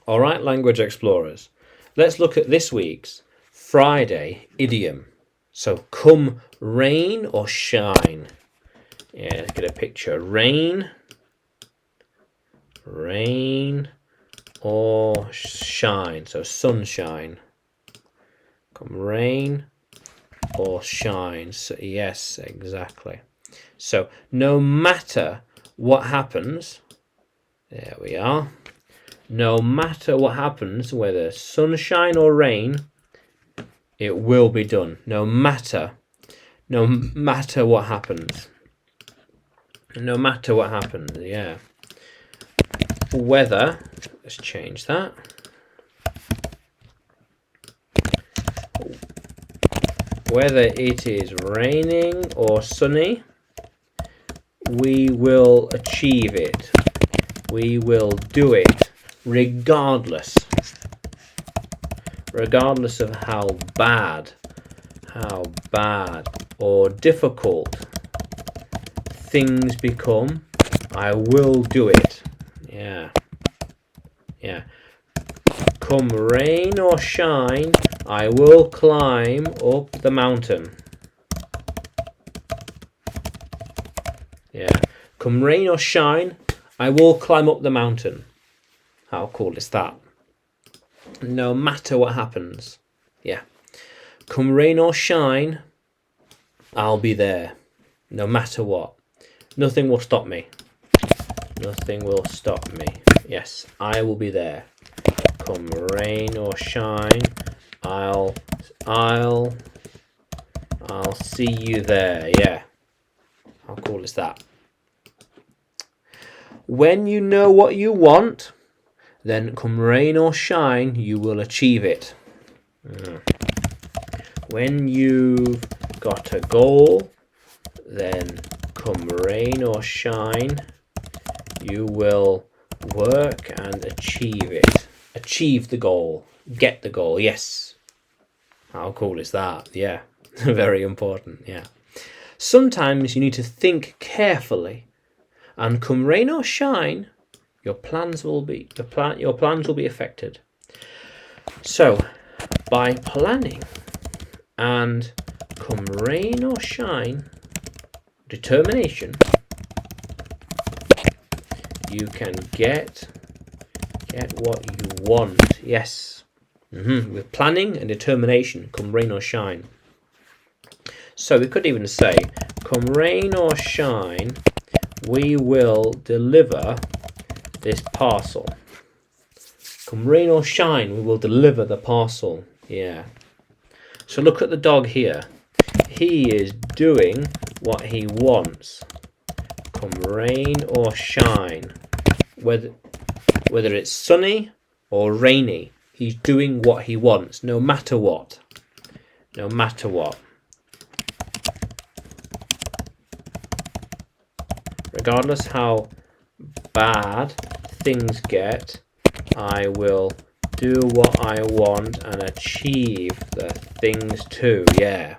All right, language explorers. Let's look at this week's Friday idiom. So, come rain or shine. Yeah, let's get a picture. Rain or shine. So, sunshine. Come rain or shine. So, yes, exactly. So, no matter what happens, there we are. No matter what happens, whether sunshine or rain, it will be done. No matter what happens. No matter what happens, yeah. Whether, let's change that. Whether it is raining or sunny, we will achieve it. We will do it regardless of how bad or difficult things become. I will do it. Yeah. Come rain or shine, I will climb up the mountain. Yeah. Come rain or shine, I will climb up the mountain. How cool is that? No matter what happens. Yeah. Come rain or shine, I'll be there. No matter what. Nothing will stop me. Nothing will stop me. Yes, I will be there. Come rain or shine, I'll see you there. Yeah. How cool is that? When you know what you want, then come rain or shine, you will achieve it. When you've got a goal, then come rain or shine, you will work and achieve it. Achieve the goal. Get the goal. Yes. How cool is that? Yeah. Very important. Yeah. Sometimes you need to think carefully, and come rain or shine, your plans will be affected. So, by planning and come rain or shine, determination, you can get what you want. Yes. With planning and determination, come rain or shine. So we could even say, come rain or shine, we will deliver this parcel. Come rain or shine, we will deliver the parcel. Yeah. So look at the dog here. He is doing what he wants. Come rain or shine. Whether it's sunny or rainy, he's doing what he wants, no matter what. No matter what. Regardless how bad things get, I will do what I want and achieve the things too. Yeah.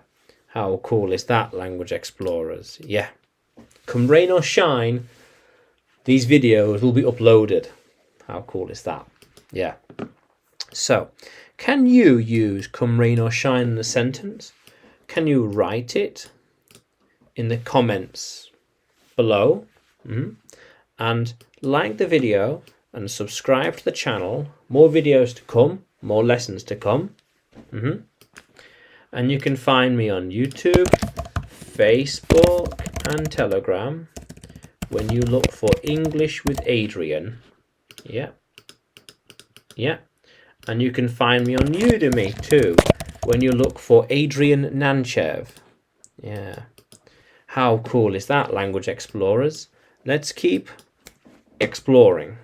How cool is that, language explorers? Yeah. Come rain or shine, these videos will be uploaded. How cool is that? Yeah. So, can you use come rain or shine in a sentence? Can you write it in the comments below? And like the video and subscribe to the channel. More videos to come, more lessons to come. And you can find me on YouTube, Facebook and Telegram when you look for English with Adrian. Yeah. And you can find me on Udemy too when you look for Adrian Nanchev. Yeah. How cool is that, language explorers? Let's keep exploring.